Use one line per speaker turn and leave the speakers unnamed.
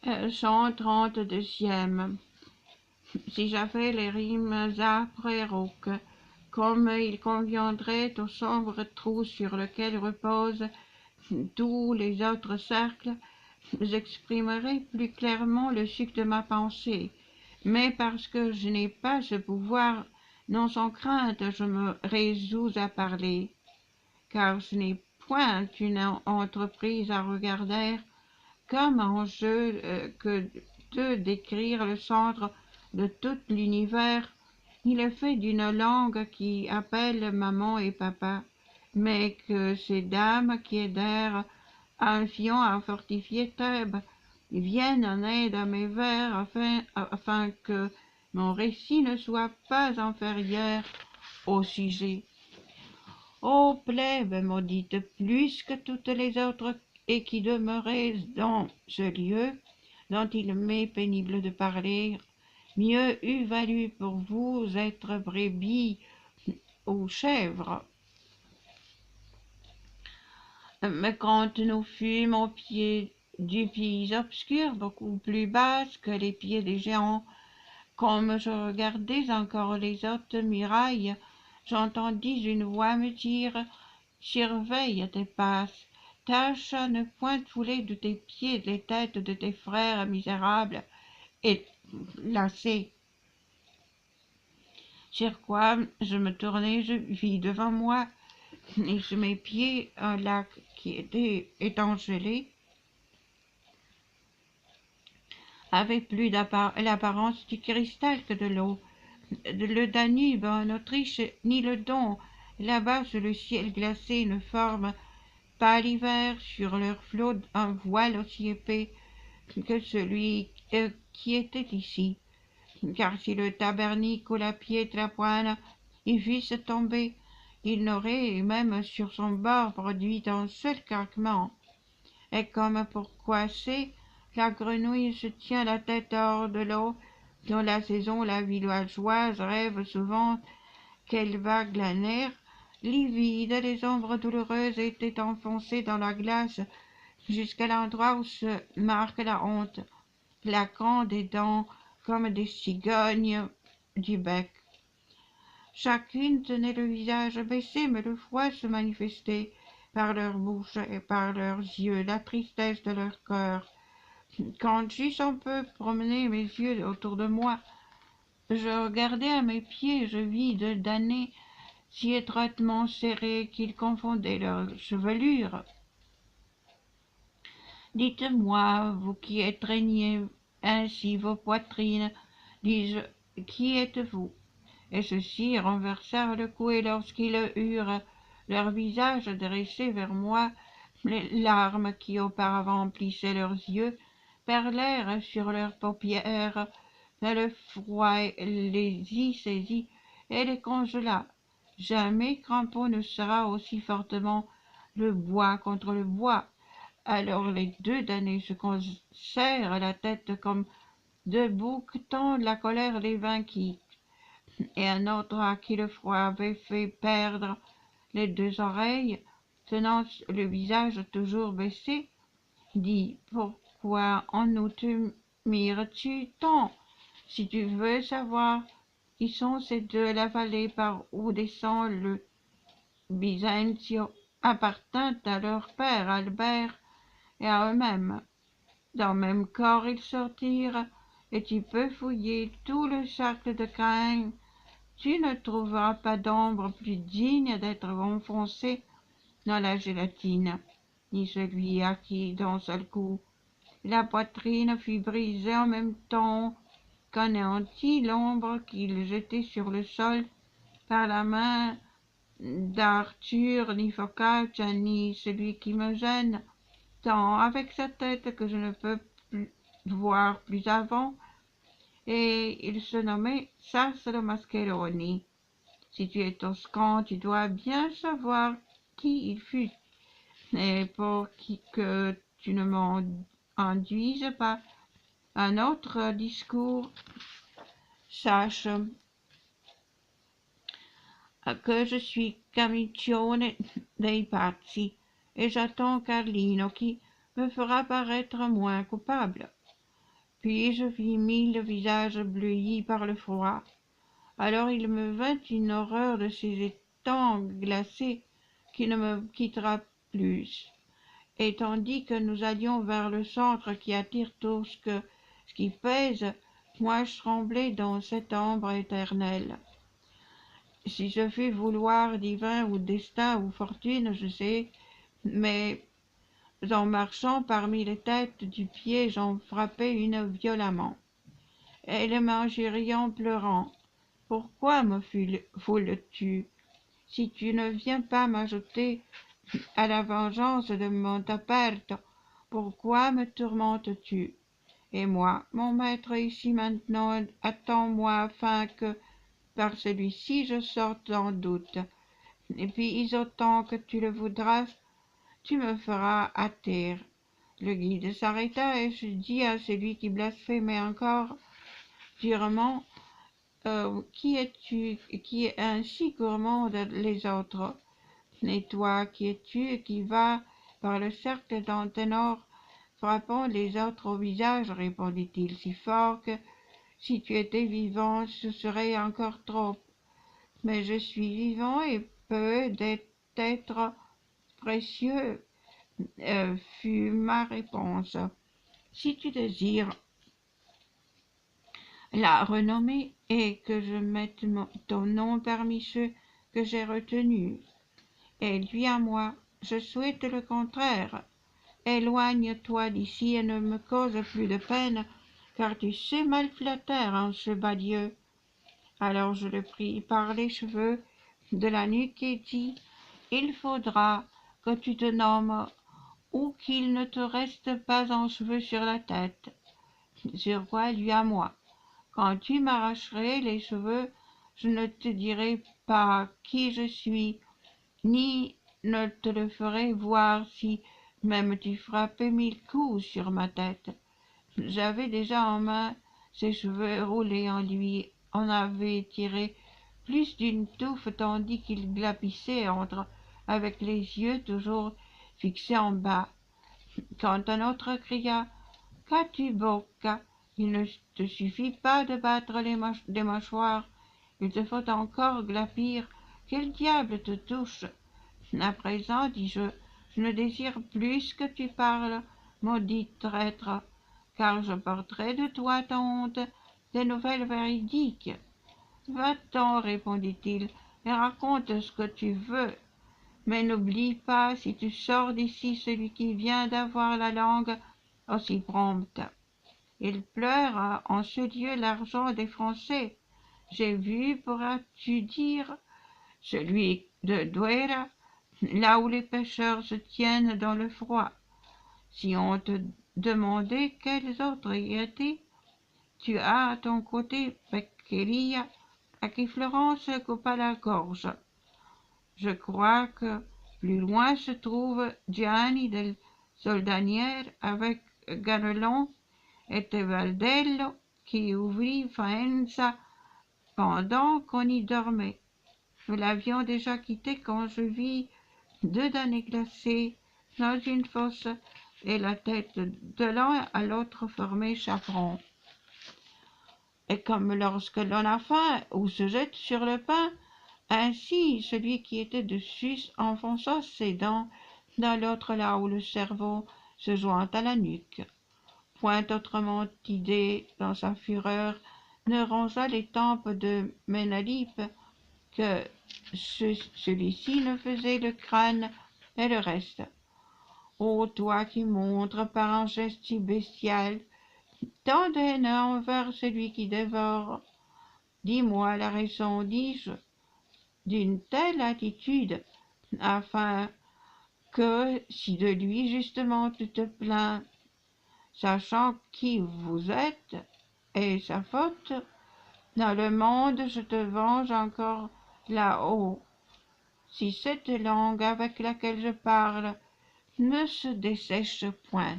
132e. Si j'avais les rimes âpres et rauques, comme il conviendrait au sombre trou sur lequel reposent tous les autres cercles, j'exprimerais plus clairement le suc de ma pensée, mais parce que je n'ai pas ce pouvoir, non sans crainte je me résous à parler, car ce n'est point une entreprise à regarder comme enjeu que de décrire le centre de tout l'univers. Il est fait d'une langue qui appelle maman et papa, mais que ces dames qui aidèrent Alcyon à fortifier Thèbes viennent en aide à mes vers afin que mon récit ne soit pas inférieur au sujet. Ô plèbe maudite plus que toutes les autres et qui demeurez dans ce lieu dont il m'est pénible de parler, mieux eût valu pour vous être brebis ou chèvres. Mais quand nous fûmes au pied du pays obscur, beaucoup plus bas que les pieds des géants, comme je regardais encore les hautes murailles, j'entendis une voix me dire « Surveille tes passes, tâche à ne point fouler de tes pieds les têtes de tes frères misérables et lassés. » Sur quoi je me tournai, je vis devant moi et sous mes pieds un lac qui était étangelé, avait plus l'apparence du cristal que de l'eau. Le Danube en Autriche, ni le Don, là-bas sous le ciel glacé, ne forme pas l'hiver sur leur flot un voile aussi épais que celui qui était ici. Car si le tabernique ou la pietrapoine y fusse tombé, il n'aurait même sur son bord produit un seul craquement. Et comme pour coasser, la grenouille se tient la tête hors de l'eau, dans la saison la villageoise rêve souvent qu'elle va glaner, livide, les ombres douloureuses étaient enfoncées dans la glace jusqu'à l'endroit où se marque la honte, claquant des dents comme des cigognes du bec. Chacune tenait le visage baissé, mais le froid se manifestait par leur bouche et par leurs yeux, la tristesse de leur cœur. Quand j'eus un peu promené mes yeux autour de moi, je regardai à mes pieds, je vis deux damnés si étroitement serrés qu'ils confondaient leurs chevelures. Dites-moi, vous qui étreignez ainsi vos poitrines, dis-je, qui êtes-vous? Et ceux-ci renversèrent le cou, et lorsqu'ils eurent leur visage dressé vers moi, les larmes qui auparavant emplissaient leurs yeux perlèrent sur leurs paupières, mais le froid les y saisit et les congela. Jamais crapaud ne sera aussi fortement le bois contre le bois. Alors les deux damnés se serrent la tête comme deux boucs, tant la colère les vainquit. Et un autre à qui le froid avait fait perdre les deux oreilles, tenant le visage toujours baissé, dit « Pourquoi en nous te mires-tu tant? Si tu veux savoir qui sont ces deux, la vallée par où descend le Byzantion appartint à leur père Albert et à eux-mêmes. Dans le même corps ils sortirent, et tu peux fouiller tout le cercle de Caïn. Tu ne trouveras pas d'ombre plus digne d'être enfoncée dans la gélatine, ni celui à qui, d'un seul coup, la poitrine fut brisée en même temps qu'anéantit l'ombre qu'il jetait sur le sol par la main d'Arthur, ni Focaccia, ni celui qui me gêne, tant avec sa tête que je ne peux plus voir plus avant, et il se nommait Sassolo Mascheroni. Si tu es toscan, tu dois bien savoir qui il fut, et pour que tu ne m'en induises pas un autre discours, sache que je suis Camiccione dei Pazzi, et j'attends Carlino qui me fera paraître moins coupable. Puis je mis le visage bleui par le froid. Alors il me vint une horreur de ces étangs glacés qui ne me quittera plus. Et tandis que nous allions vers le centre qui attire tout ce qui pèse, moi je tremblais dans cette ombre éternelle. Si je fus vouloir divin ou destin ou fortune, je sais, mais en marchant parmi les têtes du pied, j'en frappai une violemment. Elle m'injurie en pleurant. Pourquoi me foules-tu? Si tu ne viens pas m'ajouter à la vengeance de ta perte, pourquoi me tourmentes-tu? Et moi, mon maître ici maintenant, attends-moi afin que, par celui-ci, je sorte en doute. Et puis, autant que tu le voudras, tu me feras hâter. Le guide s'arrêta et je dis à celui qui blasphémait encore durement, qui es-tu qui est ainsi gourmand les autres? Et toi, qui es-tu qui vas par le cercle d'un ténor frappant les autres au visage, répondit-il si fort que, si tu étais vivant, ce serait encore trop. Mais je suis vivant et peu d'être précieux, fut ma réponse. Si tu désires la renommée et que je mette ton nom parmi ceux que j'ai retenus, et lui à moi, je souhaite le contraire. Éloigne-toi d'ici et ne me cause plus de peine, car tu sais mal flatter un chevalier. Alors je le pris par les cheveux de la nuque et dis, il faudra que tu te nommes ou qu'il ne te reste pas un cheveu sur la tête. Je vois lui à moi. Quand tu m'arracherais les cheveux, je ne te dirai pas qui je suis, ni ne te le ferai voir si même tu frappais 1000 coups sur ma tête. J'avais déjà en main ses cheveux roulés en avait tiré plus d'une touffe tandis qu'il glapissait avec les yeux toujours fixés en bas. Quand un autre cria « Qu'as-tu, Bocca? Il ne te suffit pas de battre des mâchoires, il te faut encore glapir. Quel diable te touche? À présent, dis-je, je ne désire plus que tu parles, maudit traître, car je porterai de toi ta honte des nouvelles véridiques. Va-t'en, répondit-il, et raconte ce que tu veux. Mais n'oublie pas, si tu sors d'ici, celui qui vient d'avoir la langue aussi prompte. Il pleure en ce lieu l'argent des Français. J'ai vu, pourras-tu dire, celui de Douera, là où les pêcheurs se tiennent dans le froid. Si on te demandait quels autres y étaient, tu as à ton côté Beccheria, à qui Florence coupa la gorge. Je crois que plus loin se trouve Gianni del Soldaniere avec Ganelon et Tebaldello qui ouvrit Faenza pendant qu'on y dormait. Nous l'avions déjà quitté quand je vis 2 damnés glacés dans une fosse et la tête de l'un à l'autre formée chaperon. Et comme lorsque l'on a faim ou se jette sur le pain, ainsi celui qui était dessus enfonça ses dents dans l'autre là où le cerveau se joint à la nuque. Point autrement idée dans sa fureur ne rongea les tempes de Ménalipe que celui-ci ne faisait le crâne et le reste. Ô toi qui montres par un geste si bestial tant de haine envers celui qui dévore, dis-moi la raison, dis-je, d'une telle attitude, afin que, si de lui justement tu te plains, sachant qui vous êtes et sa faute, dans le monde je te venge encore là-haut. Si cette langue avec laquelle je parle ne se dessèche point.